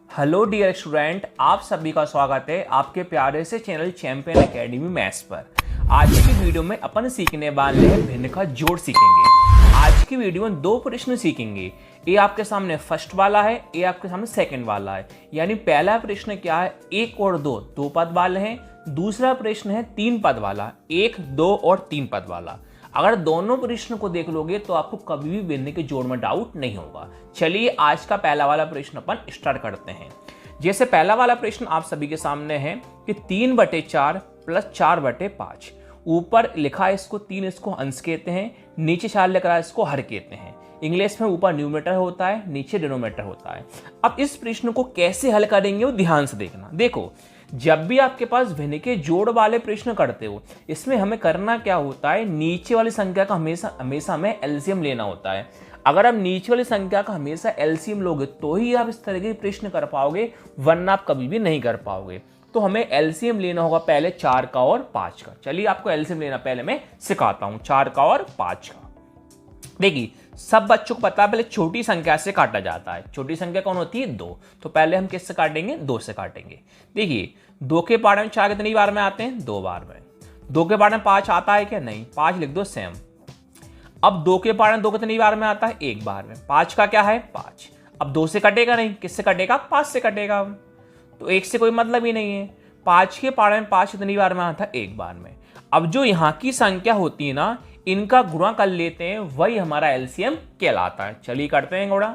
Hello dear student, आप सभी का स्वागत है आपके प्यारे से चैनल चैंपियन एकेडमी मैथ्स पर। आज की वीडियो में अपन सीखने वाले हैं भिन्न का जोड़ सीखेंगे। आज की वीडियो में दो प्रश्न सीखेंगे। ए आपके सामने फर्स्ट वाला है, ए आपके सामने सेकंड वाला है। यानी पहला प्रश्न क्या है, एक और दो, दो पद वाले हैं। दूसरा प्रश्न है तीन पद वाला, एक, दो और तीन पद वाला। अगर दोनों प्रश्न को देख लोगे तो आपको कभी भी भिन्न के जोड़ में डाउट नहीं होगा। चलिए आज का पहला वाला प्रश्न अपन स्टार्ट करते हैं। जैसे पहला वाला प्रश्न आप सभी के सामने है कि 3/4 प्लस 4/5। ऊपर लिखा है इसको 3, इसको अंश कहते हैं। नीचे 4 लिख रहा है, इसको हर कहते हैं। इंग्लिश में ऊपर न्यूमरेटर होता है, नीचे डिनोमिनेटर होता है। अब इस प्रश्न को कैसे हल करेंगे वो ध्यान से देखना। देखो, जब भी आपके पास भिन्न के जोड़ वाले प्रश्न करते हो, इसमें हमें करना क्या होता है, नीचे वाली संख्या का हमेशा हमें एलसीएम लेना होता है। अगर आप नीचे वाली संख्या का हमेशा एलसीएम लोगे तो ही आप इस तरह के प्रश्न कर पाओगे, वरना आप कभी भी नहीं कर पाओगे। तो हमें एलसीएम लेना होगा पहले 4 का और 5 का। चलिए आपको एलसीएम लेना पहले मैं सिखाता हूं, 4 का और 5 का। देखिए, सब बच्चों को पता है पहले छोटी संख्या से काटा जाता है। छोटी संख्या कौन होती है, 2। तो पहले हम किससे काटेंगे, 2 से काटेंगे। देखिए, 2 के पारे में 4 कितनी बार में आते हैं, 2 बार में। 2 के पारे में 5 आता है क्या, नहीं, 5 लिख दो सेम। अब 2 के पारे में 2 कितनी बार में आता है, 1 बार में। 5 का क्या है, 5। अब 2 से कटेगा नहीं, किससे कटेगा, 5 से कटेगा। तो 1 से कोई मतलब ही नहीं है। 5 के पारे में 5 कितनी बार में आता है, 1 बार में। अब जो यहाँ की संख्या होती है ना, इनका गुणा कर लेते हैं, वही हमारा एलसीएम कहलाता है। चलिए करते हैं गुणा।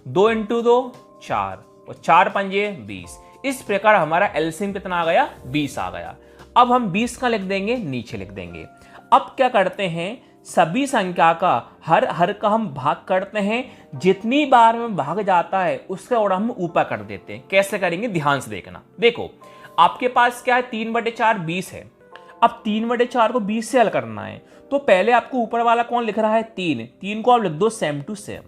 2 × 2 4 और 4 पंजे 20। इस प्रकार हमारा एलसीएम कितना आ गया, 20 आ गया। अब हम 20 का लिख देंगे, नीचे लिख देंगे। अब क्या करते हैं, सभी संख्या का हर का हम भाग करते हैं। जितनी बार में भाग जाता है उसका और हम ऊपर कर देते हैं। कैसे करेंगे, ध्यान से देखना। देखो, आपके पास क्या है, 3/4 20 है। अब 3/4 को 20 से हल करना है, तो पहले आपको ऊपर वाला कौन लिख रहा है, 3 को आप लिख दो सेम टू सेम।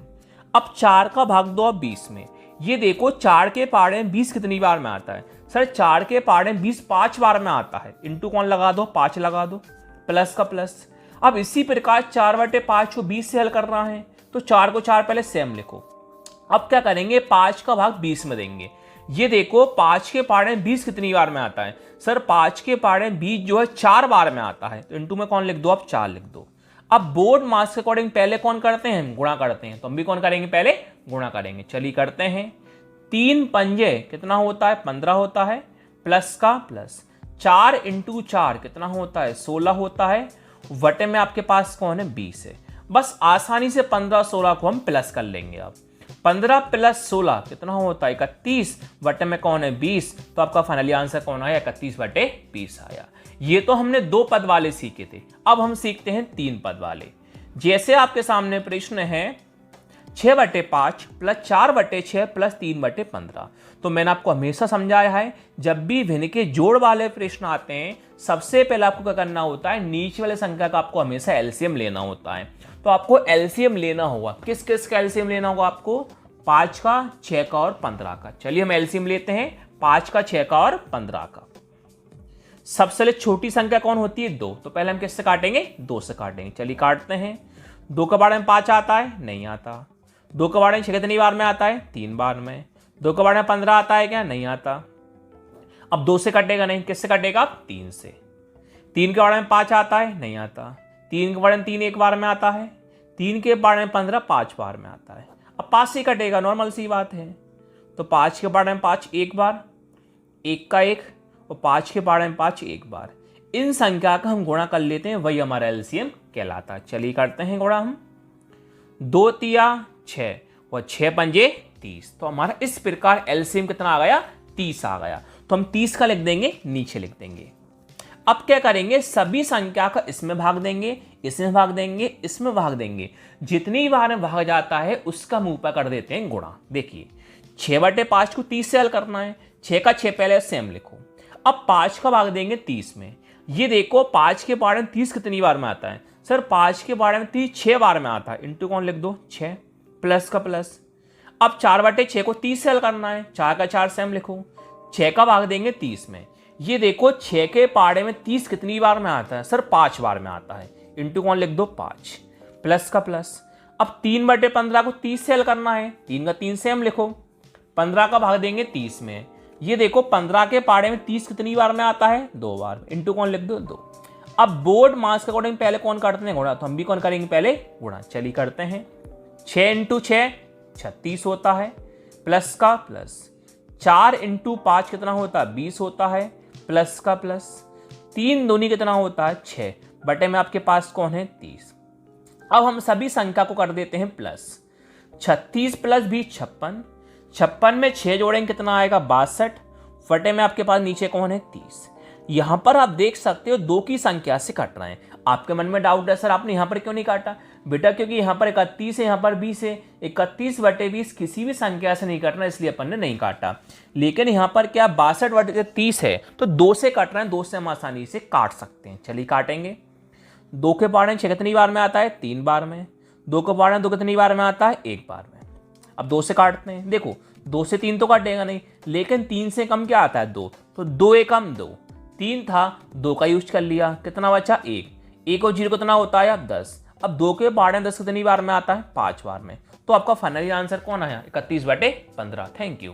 अब 4 का भाग दो आप 20 में। ये देखो, 4 के पारे में 20 कितनी बार में आता है, सर 4 के पारे में 20 5 बार में आता है। इंटू कौन लगा दो, 5 लगा दो, प्लस का प्लस। अब इसी प्रकार 4/5 को 20 से हल करना है, तो 4 को 4 पहले सेम लिखो। अब क्या करेंगे, 5 का भाग 20 में देंगे। ये देखो, 5 के पारे में 20 कितनी बार में आता है, सर 5 के पारे में 20 जो है 4 बार में आता है। तो इंटू में कौन लिख दो, आप 4 लिख दो। अब बोर्ड मार्क्स के अकॉर्डिंग पहले कौन करते हैं, गुणा करते हैं। तो हम भी कौन करेंगे, पहले गुणा करेंगे। चलिए करते हैं। 3 पंजे कितना होता है, 15 होता है, प्लस का प्लस। 4 × 4 कितना होता है, 16 होता है। वटे में आपके पास कौन है, 20 है। बस आसानी से 15 16 को हम प्लस कर लेंगे। अब 15 + 16 कितना होता है, 31। वटे में कौन है, 20। तो आपका फाइनली आंसर कौन आया, 31/20 आया। ये तो हमने 2 पद वाले सीखे थे। अब हम सीखते हैं 3 पद वाले। जैसे आपके सामने प्रश्न है 6/5 प्लस 4/6 प्लस 3/15। तो मैंने आपको हमेशा समझाया है, जब भी भिन्न के जोड़ वाले प्रश्न आते हैं, सबसे पहले आपको क्या करना होता है, नीचे वाले संख्या का आपको हमेशा एलसीएम लेना होता है। तो आपको एलसीएम लेना होगा, किस किस का एलसीएम लेना होगा आपको, 5 का, 6 का और 15 का। चलिए हम एलसीएम लेते हैं 5 का, 6 का और 15 का। सबसे छोटी संख्या कौन होती है, 2। तो पहले हम किससे काटेंगे, 2 से काटेंगे। चलिए काटते हैं। 2 के बारे में 5 आता है, नहीं आता। 2 के बारे में 6 कितनी बार में आता है, 3 बार में। 2 के बारे में 15 आता है क्या, नहीं आता। अब 2 से कटेगा नहीं, किससे कटेगा, 3 से। 3 के बारे में 5 आता है, नहीं आता। 3 के बारे में 3 1 बार में आता है। 3 के बारे में 15 5 बार में आता है। अब 5 से कटेगा, नॉर्मल सी बात है। तो 5 के बारे में 5 1 बार, 1 का 1, और 5 के बारे में 5 1 बार। इन संख्या का हम गुणा कर लेते हैं, वही हमारा एलसीएम कहलाता है। चलिए करते हैं गुणा हम। 2 × 6 और 6 पंजे 30। तो हमारा इस प्रकार एलसीएम कितना आ गया, 30 आ गया। तो हम 30 का लिख देंगे, नीचे लिख देंगे। अब क्या करेंगे, सभी संख्या का इसमें भाग देंगे, इसमें भाग देंगे, इसमें भाग देंगे। जितनी बार में भाग जाता है उसका हम ऊपर कर देते हैं गुणा। देखिए, 6/5 को 30 से हल करना है। 6 का 6 पहले सेम लिखो। अब 5 का भाग देंगे 30 में। ये देखो, 5 के बारे में 30 कितनी बार में आता है, सर 5 के बारे में 30 6 बार में आता है। इंटू कौन लिख दो, 6, प्लस का प्लस। अब 4/6 को 30 से हल करना है। 4 का 4 सेम लिखो। 6 का भाग देंगे 30 में। ये देखो, 6 के पारे में 30 कितनी बार में आता है, सर 5 बार में आता है। इंटू कौन लिख दो, 5, प्लस का प्लस। अब 3/15 को 30 से हल करना है। 3 का 3 सेम लिखो। 15 का भाग देंगे 30 में। ये देखो 15 के पाड़े में 30 कितनी बार में आता है, 2 बार। इंटू कौन लिख दो, 2। अब बोर्ड मास के अकॉर्डिंग पहले कौन काटते हैं, गुणा, तो हम भी कौन करेंगे, पहले गुणा। चलिए करते हैं। 6 इंटू 6 36 होता है, प्लस का प्लस। 4 इंटू 5 कितना होता है, 20 होता है, प्लस का प्लस। 3 दूनी कितना होता है, 6 बटे में आपके पास कौन है, 30। अब हम सभी संख्या को कर देते हैं प्लस। 36 प्लस 20 56। 56 में 6 जोड़ेंगे कितना आएगा, 62 बटे में आपके पास नीचे कौन है, 30। यहां पर आप देख सकते हो 2 की संख्या से कट रहे हैं। आपके मन में डाउट है, सर आपने यहां पर क्यों नहीं काटा, बेटा क्योंकि यहां पर 31 है, यहां पर 20 है। 31 बटे 20 किसी भी संख्या से नहीं कटना, इसलिए अपन ने नहीं काटा। लेकिन यहां पर क्या 62 बटे 30 है, तो 2 से कट रहे हैं, 2 से हम आसानी से काट सकते हैं। चलिए काटेंगे। 2 के पाड़े 6 कितनी बार में आता है, 3 बार में। 2 के पाड़े 2 कितनी बार में आता है, 1 बार में। अब 2 से काटते हैं। देखो 2 से 3 तो काटेगा नहीं, लेकिन 3 से कम क्या आता है, 2। तो 2 एकम 2, 3 था, 2 का यूज कर लिया, कितना बचा, 1 और 0 कितना होता है, 10। अब 2 के पाड़े 10 कितनी बार में आता है, 5 बार में। तो आपका फाइनली आंसर कौन आया, 31 बटे 15। Thank you.